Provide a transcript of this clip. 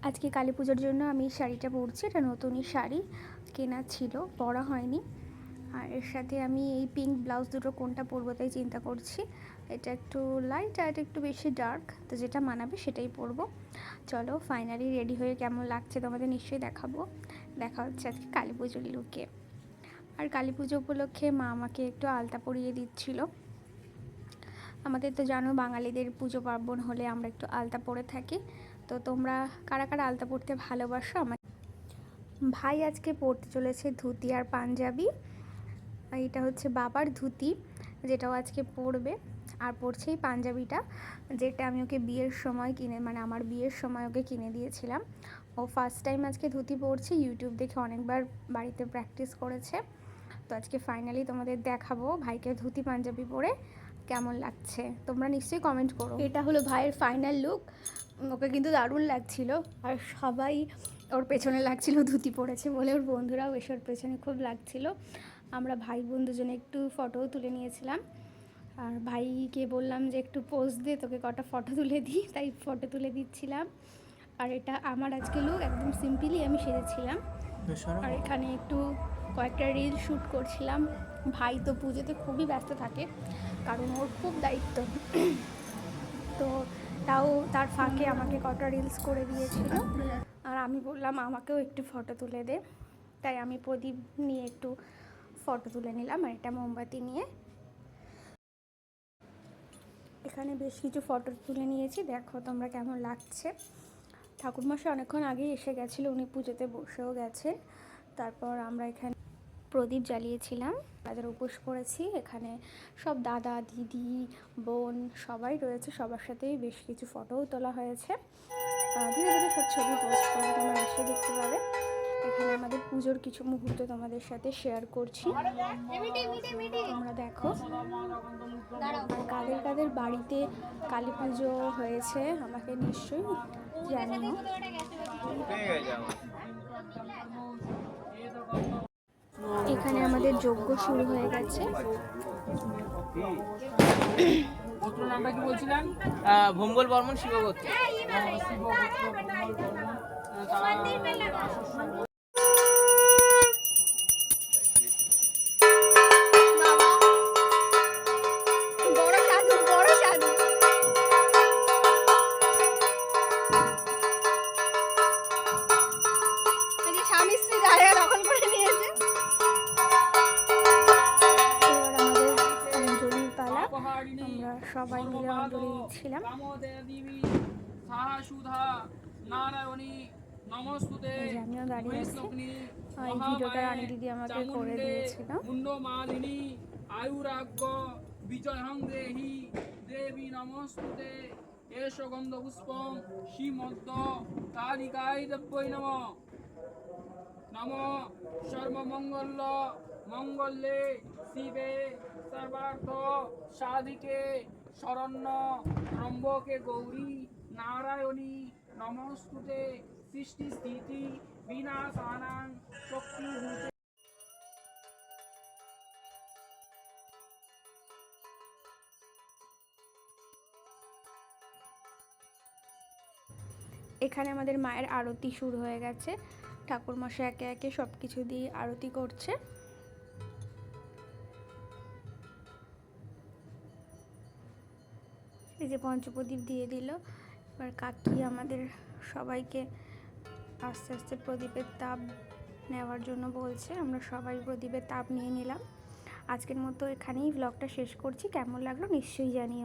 আজকে কালী পুজোর জন্য আমি শাড়িটা পরছি। এটা নতুনই শাড়ি, কেনা ছিল, পরা হয়নি। আর এর সাথে আমি এই পিঙ্ক ব্লাউজ দুটো কোনটা পরবো তাই চিন্তা করছি। এটা একটু লাইট আর এটা একটু বেশি ডার্ক, তো যেটা মানাবে সেটাই পরবো। চলো ফাইনালি রেডি হয়ে কেমন লাগছে তোমাদের নিশ্চয়ই দেখাবো। দেখা হচ্ছে আজকে কালী পুজোর লুকে। আর কালী পুজো উপলক্ষে মা আমাকে একটু আলতা পরিয়ে দিচ্ছিল। আমাদের তো জানো বাঙালিদের পুজো পার্বণ হলে আমরা একটু আলতা পরে থাকি। তো তোমরা কারা কারা আলতা পরতে ভালোবাসো? আমার ভাই আজকে পরতে চলেছে ধুতি আর পাঞ্জাবি। এটা হচ্ছে বাবার ধুতি, যেটাও আজকে পরবে। আর পরছে এই পাঞ্জাবিটা, যেটা আমি ওকে বিয়ের সময় মানে আমার বিয়ের সময় ওকে কিনে দিয়েছিলাম। ও ফার্স্ট টাইম আজকে ধুতি পরছে, ইউটিউব দেখে অনেকবার বাড়িতে প্র্যাকটিস করেছে। তো আজকে ফাইনালি তোমাদের দেখাবো ভাইকে ধুতি পাঞ্জাবি পরে কেমন লাগছে। তোমরা নিশ্চয়ই কমেন্ট করো। এটা হলো ভাইয়ের ফাইনাল লুক। ওকে কিন্তু দারুণ লাগছিল, আর সবাই ওর পেছনে লাগছিল ধুতি পরেছে বলে। ওর বন্ধুরাও এসে ওর পেছনে খুব লাগছিল। আমরা ভাই বোন দুজনে একটু ফটোও তুলে নিয়েছিলাম। আর ভাইকে বললাম যে একটু পোজ দে, তোকে কটা ফটো তুলে দিই, তাই ফটো তুলে দিচ্ছিলাম। আর এটা আমার আজকে লুক, একদম সিম্পলি আমি সেজেছিলাম। আর এখানে একটু কয়েকটা রিল শ্যুট করছিলাম। ভাই তো পুজোতে খুবই ব্যস্ত থাকে, কারণ ওর খুব দায়িত্ব। তো তাও তার ফাঁকে আমাকে কটা রিলস করে দিয়েছিল। আর আমি বললাম আমাকেও একটু ফটো তুলে দে, তাই আমি প্রদীপ নিয়ে একটু ফটো তুলে নিলাম। আর এটা মোমবাতি নিয়ে এখানে বেশ কিছু ফটো তুলে নিয়েছি, দেখো তোমরা কেমন লাগছে। ঠাকুরমশাই অনেকক্ষণ আগেই এসে গেছিলো, উনি পুজোতে বসেও গেছেন। তারপর আমরা এখানে প্রদীপ জ্বালিয়েছিলাম, তাদের উপোস করেছি। এখানে সব দাদা দিদি বোন সবাই রয়েছে, সবার সাথেই বেশ কিছু ফটোও তোলা হয়েছে। ধীরে ধীরে সব ছবি পোস্ট করে তোমরা এসে দেখতে পাবে। এখানে আমাদের পুজোর কিছু মুহূর্ত তোমাদের সাথে শেয়ার করছি, তোমরা দেখো। কাদের কাদের বাড়িতে কালী পুজো হয়েছে আমাকে নিশ্চয়ই জানিও। এখানে আমাদের যজ্ঞ শুরু হয়ে গেছে। নামটা কি বলছিলেন? ভম্বল বর্মন শিবগোত্র। স্বামী স্ত্রী জায়গা দখল করে নিয়েছে। আমরা সবাই মিলে অঞ্জলি দিচ্ছিলাম। আমিও দাঁড়িয়ে আছি। এই ভিডিওটা রানী দিদি আমাকে করে দিয়েছিল। আয়ুরাগ্য বিজয়ং দেহি দেবী নমস্তুতে এষ গন্ধ পুষ্পং শ্রীমদ্দ কালিকায় দেব্যৈ নমঃ। নমো সর্বমঙ্গল মঙ্গলে শিবে সর্বার্থ সাধিকে শরণ্য ত্রম্বকে গৌরী নারায়ণী নমস্তুতে সৃষ্টি স্থিতি বিনাশানাং শক্তিভূতে। এখানে আমাদের মায়ের আরতি শুরু হয়ে গেছে। ঠাকুরমশাই একে একে সব কিছু দিয়ে আরতি করছে। এই যে পঞ্চপ্রদীপ দিয়ে দিল। এবার কাকি আমাদের সবাইকে আস্তে আস্তে প্রদীপের তাপ নেওয়ার জন্য বলছে। আমরা সবাই প্রদীপের তাপ নিয়ে নিলাম। আজকের মতো এখানেই ব্লগটা শেষ করছি। কেমন লাগলো নিশ্চয়ই জানিও।